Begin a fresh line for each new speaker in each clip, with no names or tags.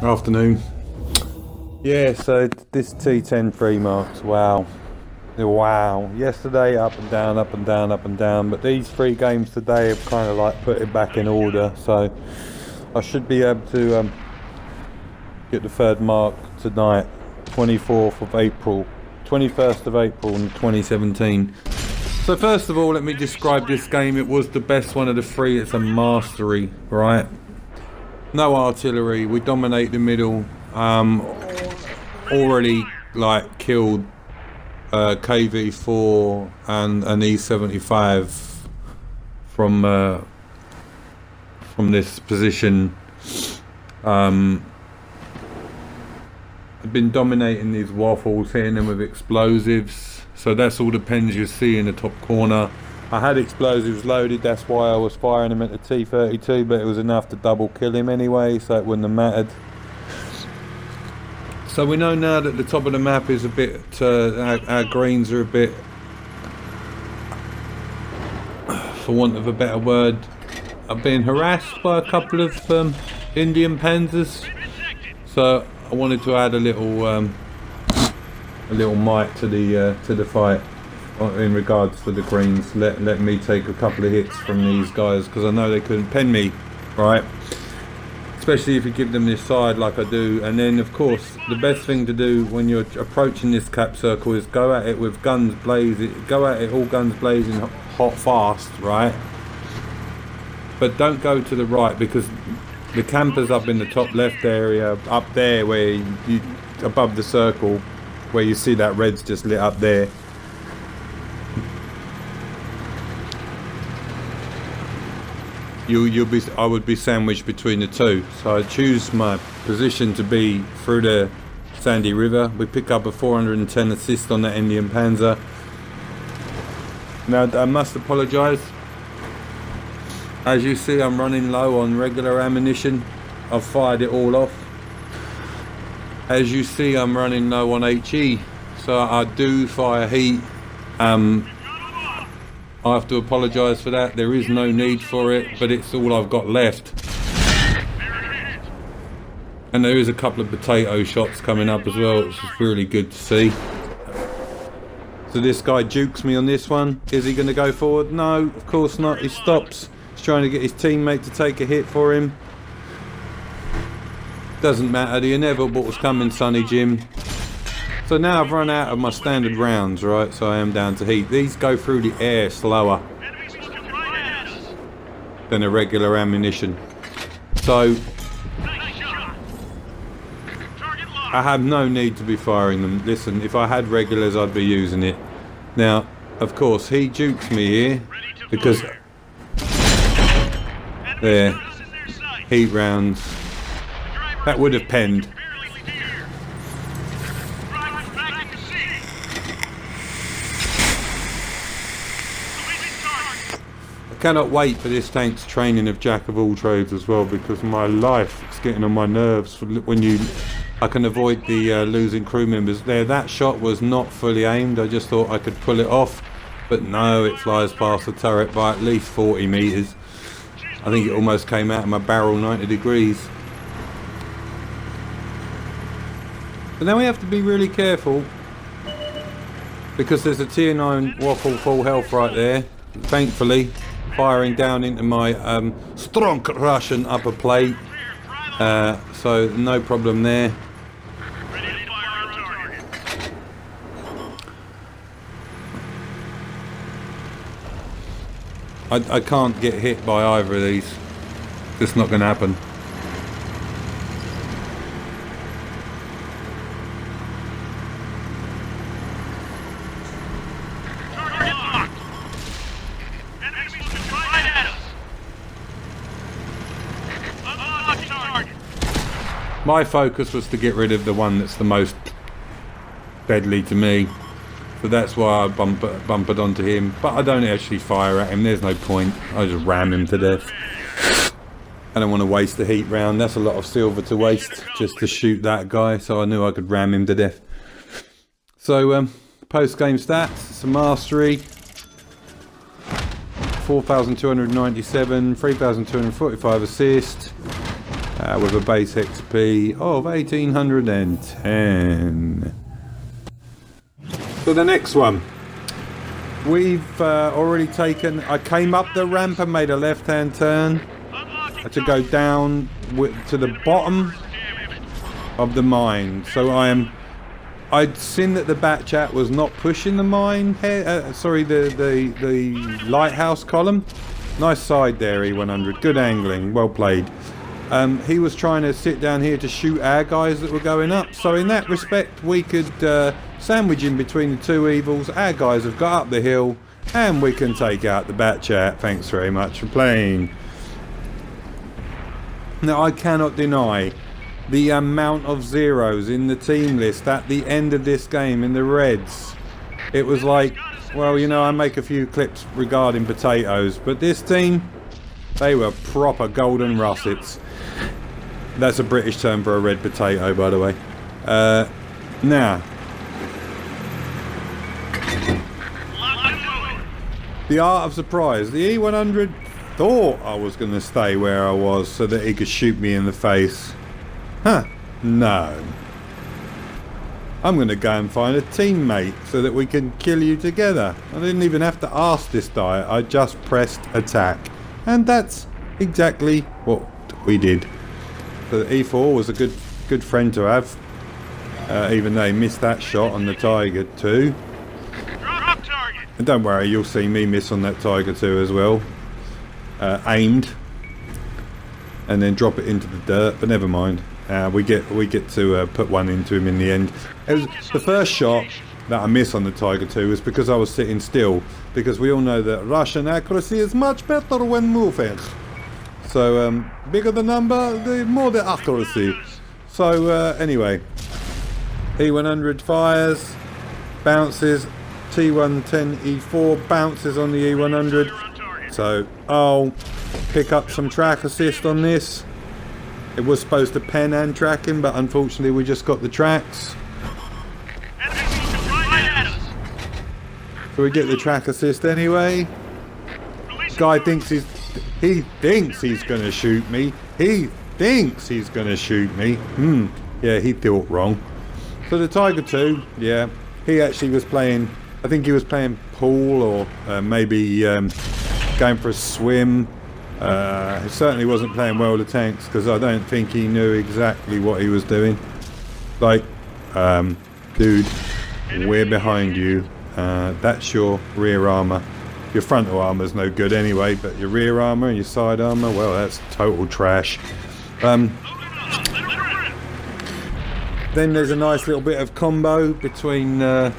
Afternoon. Yeah, so this T10 free marks, wow. Wow. Yesterday up and down, up and down, up and down, but these three games today have kind of like put it back in order, so I should be able to get the third mark tonight, 24th of April, 21st of April in 2017. So first of all, let me describe this game. It was the best one of the three. It's a mastery, right? No artillery, we dominate the middle. Already like killed KV4 and an E75 from this position. I've been dominating these waffles, hitting them with explosives. So that's all the pens you see in the top corner. I had explosives loaded, that's why I was firing them at the T32, but it was enough to double kill him anyway, so it wouldn't have mattered. So we know now that the top of the map is a bit, our greens are a bit, for want of a better word, I've been harassed by a couple of Indian panzers. So I wanted to add a little might to the fight in regards to the greens. Let me take a couple of hits from these guys, because I know they couldn't pen me, right? Especially if you give them this side like I do. And then of course the best thing to do when you're approaching this cap circle is go at it with guns blazing, go at it all guns blazing hot fast, right? But don't go to the right, because the campers up in the top left area, up there where you above the circle, where you see that red's just lit up there, I would be sandwiched between the two. So I choose my position to be through the Sandy River. We pick up a 410 assist on that Indian Panzer. Now I must apologise. As you see, I'm running low on regular ammunition. I've fired it all off. As you see, I'm running low on HE, so I do fire heat. I have to apologise for that. There is no need for it, but it's all I've got left. And there is a couple of potato shots coming up as well, which is really good to see. So this guy jukes me on this one. Is he going to go forward? No, of course not. He stops. He's trying to get his teammate to take a hit for him. Doesn't matter. The inevitable's coming, Sonny Jim. So now I've run out of my standard rounds, right? So I am down to heat. These go through the air slower than a regular ammunition. So I have no need to be firing them. Listen, if I had regulars, I'd be using it. Now, of course, he jukes me here because there, heat rounds. That would have penned. Cannot wait for this tank's training of jack of all trades as well, because my life, it's getting on my nerves when I can avoid the losing crew members there. That shot was not fully aimed. I just thought I could pull it off, but no, it flies past the turret by at least 40 meters. I think it almost came out of my barrel 90 degrees. But now we have to be really careful, because there's a tier 9 waffle full health right there, thankfully. Firing down into my strong Russian upper plate, so no problem there. I can't get hit by either of these. It's not going to happen. My focus was to get rid of the one that's the most deadly to me, so that's why I bumped onto him. But I don't actually fire at him, there's no point. I just ram him to death. I don't want to waste the heat round. That's a lot of silver to waste just to shoot that guy, so I knew I could ram him to death. So post-game stats, it's a mastery. 4,297, 3,245 assists, with a base XP of 1810. So the next one, we've already taken, I came up the ramp and made a left-hand turn to go down to the bottom of the mine. So I'd seen that the Batchat was not pushing the mine, the lighthouse column. Nice side there, E100, good angling, well played. He was trying to sit down here to shoot our guys that were going up. So in that respect, we could sandwich in between the two evils. Our guys have got up the hill, and we can take out the Batchat. Thanks very much for playing. Now, I cannot deny the amount of zeros in the team list at the end of this game in the Reds. It was like, well, you know, I make a few clips regarding potatoes, but this team, they were proper golden russets. That's a British term for a red potato, by the way. Now, the art of surprise. The E100 thought I was going to stay where I was so that he could shoot me in the face. Huh, no. I'm going to go and find a teammate so that we can kill you together. I didn't even have to ask this guy, I just pressed attack. And that's exactly what we did. So the E4 was a good friend to have. Even though he missed that shot on the Tiger 2. And don't worry, you'll see me miss on that Tiger 2 as well. Aimed. And then drop it into the dirt, but never mind. We get to put one into him in the end. It was the first shot that I missed on the Tiger 2 was because I was sitting still, because we all know that Russian accuracy is much better when moving. So bigger the number, the more the accuracy. So anyway, E100 fires, bounces, T10 E4 bounces on the E100. So I'll pick up some track assist on this. It was supposed to pen and track him, but unfortunately we just got the tracks. So we get the track assist anyway. Guy thinks he thinks he's going to shoot me. He thinks he's going to shoot me. Yeah, he thought wrong. So the Tiger 2, yeah, he actually was playing, I think he was playing pool or maybe going for a swim. He certainly wasn't playing well with the tanks, because I don't think he knew exactly what he was doing. Like, dude, we're behind you. That's your rear armour. Your frontal armour's no good anyway, but your rear armour and your side armour, well, that's total trash. Then there's a nice little bit of combo between me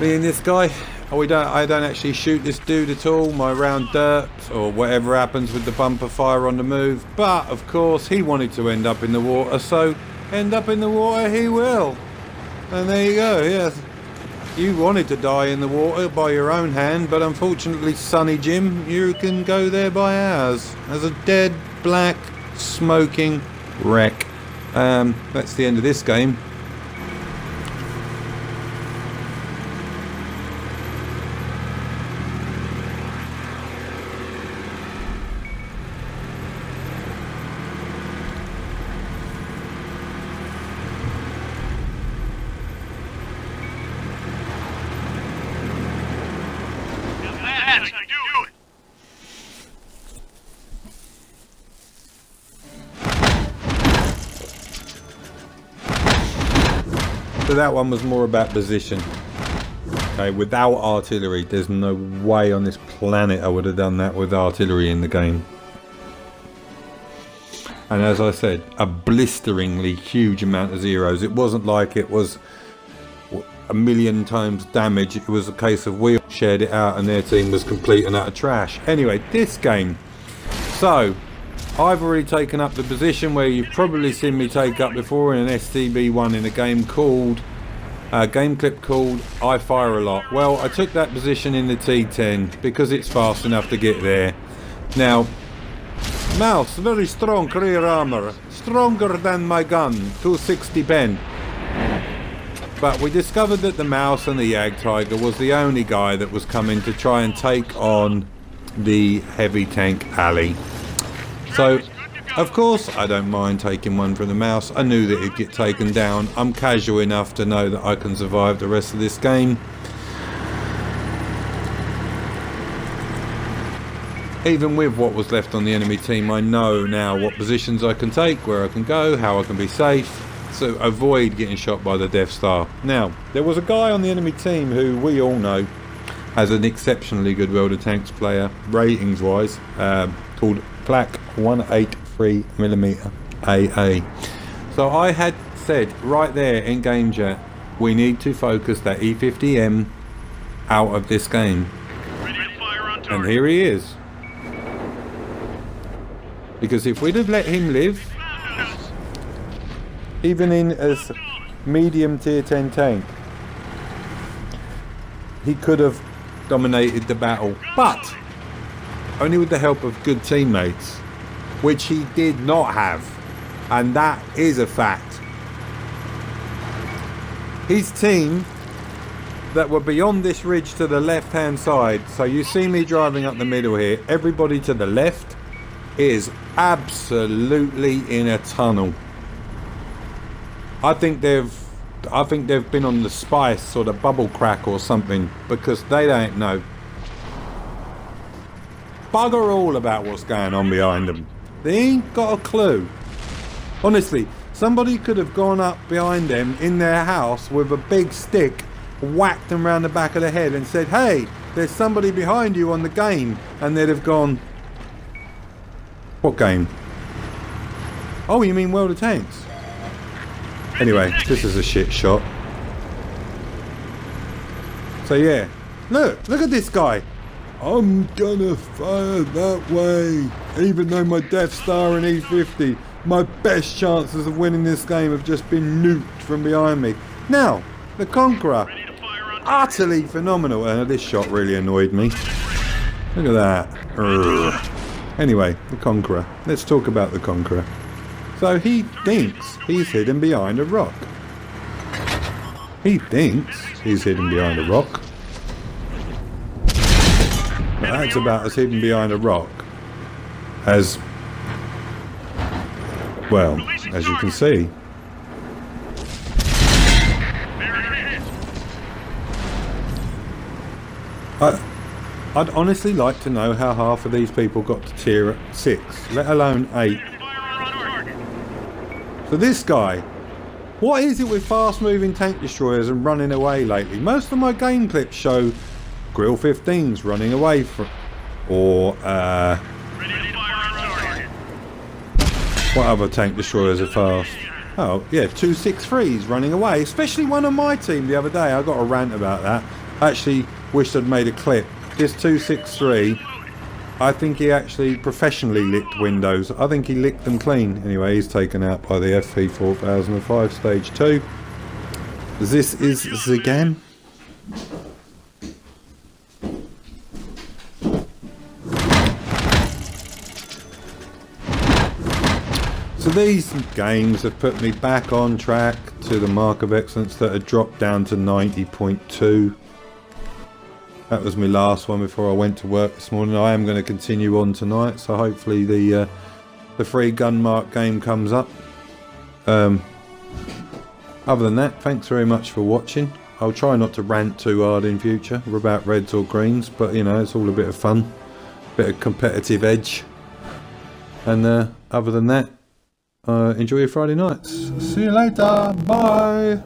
and this guy. I don't actually shoot this dude at all. My round dirt or whatever happens with the bumper fire on the move. But of course he wanted to end up in the water, so end up in the water he will. And there you go. Yes, you wanted to die in the water by your own hand, but unfortunately, Sonny Jim, you can go there by ours as a dead, black, smoking wreck. That's the end of this game. So that one was more about position. Okay, without artillery, there's no way on this planet I would have done that with artillery in the game. And as I said, a blisteringly huge amount of zeros. It wasn't like it was a million times damage. It was a case of we shared it out and their team was complete and utter trash. Anyway, this game. So, I've already taken up the position where you've probably seen me take up before in an STB1 in a game called, game clip called I Fire a Lot. Well, I took that position in the T10 because it's fast enough to get there. Now, mouse, very strong rear armor, stronger than my gun, 260 pen. But we discovered that the mouse and the Yag Tiger was the only guy that was coming to try and take on the heavy tank alley. So Of course, I don't mind taking one from the mouse. I knew that it'd get taken down. I'm casual enough to know that I can survive the rest of this game. Even with what was left on the enemy team, I know now what positions I can take, where I can go, how I can be safe, so avoid getting shot by the Death Star. Now, there was a guy on the enemy team who we all know has an exceptionally good World of Tanks player, ratings-wise, called Flak 183mm AA. So I had said right there in game chat, we need to focus that E50M out of this game. And here he is. Because if we'd have let him live, even in as medium tier 10 tank, he could have dominated the battle, but only with the help of good teammates, which he did not have, and that is a fact. His team that were beyond this ridge to the left hand side, so you see me driving up the middle here, everybody to the left is absolutely in a tunnel. I think they've been on the spice or the bubble crack or something, because they don't know bugger all about what's going on behind them. They ain't got a clue. Honestly, somebody could have gone up behind them in their house with a big stick, whacked them round the back of the head and said, hey, there's somebody behind you on the game, and they'd have gone, what game? Oh, you mean World of Tanks? Anyway, this is a shit shot. So yeah, look at this guy. I'm gonna fire that way. Even though my Death Star and E50, my best chances of winning this game have just been nuked from behind me. Now, the Conqueror, utterly phenomenal. And this shot really annoyed me. Look at that. Urgh. Anyway, the Conqueror. Let's talk about the Conqueror. So he thinks he's hidden behind a rock. He thinks he's hidden behind a rock. But that's about as hidden behind a rock as, well, as you can see. I'd honestly like to know how half of these people got to tier 6, let alone 8. So this guy, what is it with fast moving tank destroyers and running away lately? Most of my game clips show Grill 15s running away from, or what other tank destroyers are fast? Oh yeah, 263s running away, especially one on my team the other day. I got a rant about that. I actually wished I'd made a clip. This 263, I think he actually professionally licked windows. I think he licked them clean. Anyway, he's taken out by the FP 4005 stage 2. This is Zigam. So these games have put me back on track to the mark of excellence that had dropped down to 90.2. That was my last one before I went to work this morning. I am going to continue on tonight, so hopefully the free Gunmark game comes up. Other than that, thanks very much for watching. I'll try not to rant too hard in future about reds or greens, but you know, it's all a bit of fun, bit of competitive edge. And other than that, enjoy your Friday nights. See you later. Bye.